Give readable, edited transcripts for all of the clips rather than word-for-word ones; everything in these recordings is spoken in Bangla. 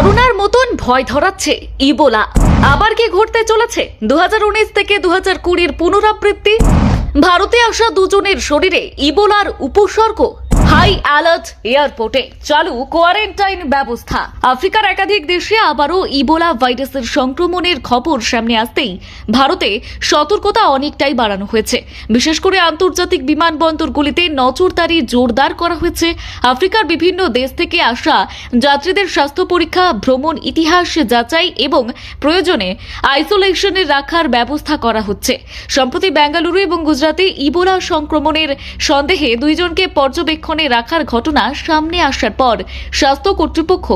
করোনার মতন ভয় ধরাচ্ছে ইবোলা। আবার কি ঘটতে চলেছে? 2019 থেকে 2020 পুনরাবৃত্তি। ভারতে আসা দুজনের শরীরে ইবোলার উপসর্গ। হাই অ্যালার্ট এয়ারপোর্টে, চালু কোয়ারেন্টাইন ব্যবস্থা। আফ্রিকার একাধিক দেশে আবারও ইবোলা ভাইরাসের সংক্রমণের খবর সামনে আসতেই ভারতে সতর্কতা অনেকটাই বাড়ানো হয়েছে। বিশেষ করে আন্তর্জাতিক বিমানবন্দরগুলিতে নজরদারি জোরদার করা হয়েছে। আফ্রিকার বিভিন্ন দেশ থেকে আসা যাত্রীদের স্বাস্থ্য পরীক্ষা, ভ্রমণ ইতিহাস যাচাই এবং প্রয়োজনে আইসোলেশনে রাখার ব্যবস্থা করা হচ্ছে। সম্প্রতি বেঙ্গালুরু এবং গুজরাটে ইবোলা সংক্রমণের সন্দেহে দুইজনকে পর্যবেক্ষণে রাখার ঘটনা সামনে আসার পর স্বাস্থ্য কর্তৃপক্ষ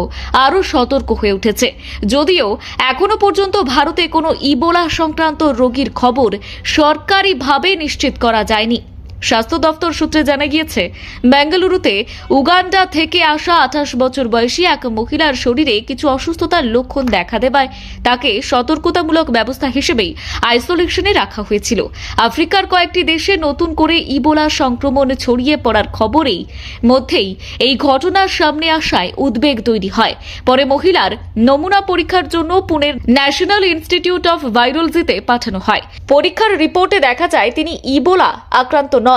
আরও সতর্ক হয়ে উঠেছে। যদিও এখনো পর্যন্ত ভারতে কোনো ইবোলা সংক্রান্ত রোগীর খবর সরকারিভাবে নিশ্চিত করা যায়নি। স্বাস্থ্য দপ্তর সূত্রে জানা গিয়েছে, বেঙ্গালুরুতে উগান্ডা থেকে আসা 28 বছর বয়সী এক মহিলার শরীরে কিছু অসুস্থতার লক্ষণ দেখা দেওয়ায় তাকে সতর্কতামূলক ব্যবস্থা হিসেবেই আইসোলেশনে রাখা হয়েছিল। আফ্রিকার কয়েকটি দেশে নতুন করে ইবোলা সংক্রমণ ছড়িয়ে পড়ার খবরেই মধ্যেই এই ঘটনার সামনে আসায় উদ্বেগ তৈরি হয়। পরে মহিলার নমুনা পরীক্ষার জন্য পুনের ন্যাশনাল ইনস্টিটিউট অফ ভাইরোলজিতে পাঠানো হয়। পরীক্ষার রিপোর্টে দেখা যায় তিনি ইবোলা আক্রান্ত নন।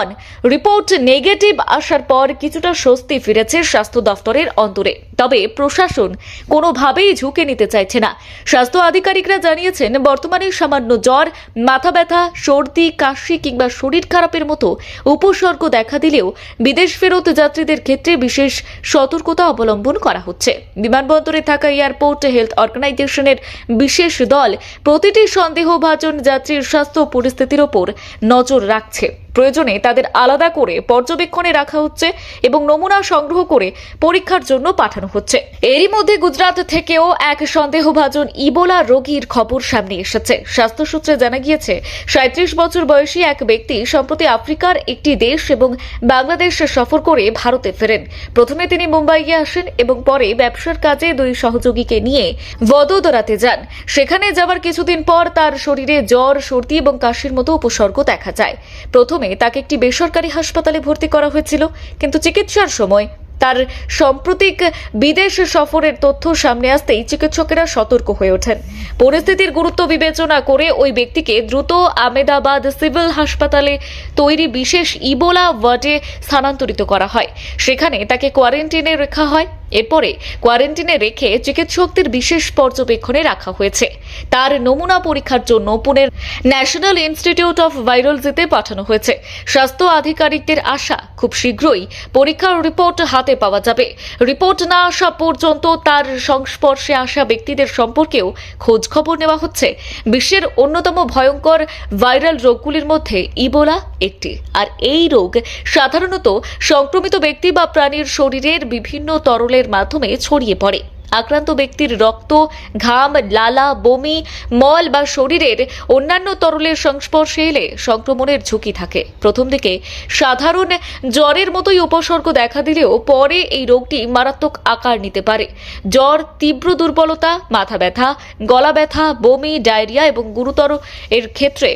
রিপোর্ট নেগেটিভ আসার পর কিছুটা স্বস্তি ফিরেছে স্বাস্থ্য দফতরের অন্তরে। তবে প্রশাসন কোনোভাবেই ঝুঁকে নিতে চাইছে না। স্বাস্থ্য আধিকারিকরা জানিয়েছেন, বর্তমানে সামান্য জ্বর, মাথা ব্যথা, সর্দি, কাশি কিংবা শরীর খারাপের মতো উপসর্গ দেখা দিলেও বিদেশ ফেরত যাত্রীদের ক্ষেত্রে বিশেষ সতর্কতা অবলম্বন করা হচ্ছে। বিমানবন্দরে থাকা এয়ারপোর্ট হেলথ অর্গানাইজেশনের বিশেষ দল প্রতিটি সন্দেহভাজন যাত্রীর স্বাস্থ্য পরিস্থিতির ওপর নজর রাখছে। প্রয়োজনে তাদের আলাদা করে পর্যবেক্ষণে রাখা হচ্ছে এবং নমুনা সংগ্রহ করে পরীক্ষার জন্য পাঠানো হচ্ছে। এরই মধ্যে গুজরাট থেকেও এক সন্দেহভাজন ইবোলা রোগীর খবর সামনে এসেছে। স্বাস্থ্য সূত্রে জানা গিয়েছে, 37 বছর বয়সী এক ব্যক্তি সম্প্রতি আফ্রিকার একটি দেশ এবং বাংলাদেশ সফর করে ভারতে ফেরেন। প্রথমে তিনি মুম্বাইয়ে আসেন এবং পরে ব্যবসার কাজে দুই সহযোগীকে নিয়ে ভদোদরাতে যান। সেখানে যাওয়ার কিছুদিন পর তার শরীরে জ্বর, সর্দি এবং কাশির মতো উপসর্গ দেখা যায়। প্রথমে তাকে একটি বেসরকারি হাসপাতালে ভর্তি করা হয়েছিল, কিন্তু চিকিৎসার সময় তার সাম্প্রতিক বিদেশ সফরের তথ্য সামনে আসতেই চিকিৎসকেরা সতর্ক হয়ে ওঠেন। পরিস্থিতির গুরুত্ব বিবেচনা করে ওই ব্যক্তিকে দ্রুত আহমেদাবাদ সিভিল হাসপাতালে তৈরি বিশেষ ইবোলা ওয়ার্ডে স্থানান্তরিত করা হয়। সেখানে তাকে কোয়ারেন্টাইনে রাখা হয়। এরপরে কোয়ারেন্টাইনে রেখে চিকিৎসকদের বিশেষ পর্যবেক্ষণে রাখা হয়েছে। তার নমুনা পরীক্ষার জন্য পুনের ন্যাশনাল ইনস্টিটিউট অফ ভাইরোলজিতে পাঠানো হয়েছে। স্বাস্থ্য আধিকারিকদের আশা, খুব শীঘ্রই পরীক্ষার রিপোর্ট হাতে পাওয়া যাবে। রিপোর্ট না আসা পর্যন্ত তার সংস্পর্শে আসা ব্যক্তিদের সম্পর্কেও খোঁজ খবর নেওয়া হচ্ছে। বিশ্বের অন্যতম ভয়ঙ্কর ভাইরাল রোগগুলির মধ্যে ইবোলা একটি। আর এই রোগ সাধারণত সংক্রমিত ব্যক্তি বা প্রাণীর শরীরের বিভিন্ন তরলের মাধ্যমে ছড়িয়ে পড়ে। আক্রান্ত ব্যক্তির রক্ত, ঘাম, লালা, বমি, মল বা শরীরের অন্যান্য তরলের সংস্পর্শে এলে সংক্রমণের ঝুঁকি থাকে। প্রথম দিকে সাধারণ জ্বরের মতোই উপসর্গ দেখা দিলেও পরে এই রোগটি মারাত্মক আকার নিতে পারে। জ্বর, তীব্র দুর্বলতা, মাথা ব্যথা, গলা ব্যথা, বমি, ডায়রিয়া এবং গুরুতর এর ক্ষেত্রে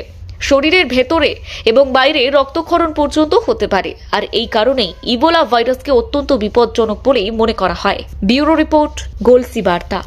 শরীরের ভেতরে এবং বাইরে রক্তক্ষরণ পর্যন্ত হতে পারে। আর এই কারণেই ইবোলা ভাইরাসকে অত্যন্ত বিপজ্জনক বলেই মনে করা হয়। ব্যুরো রিপোর্ট, গোলসি বার্তা।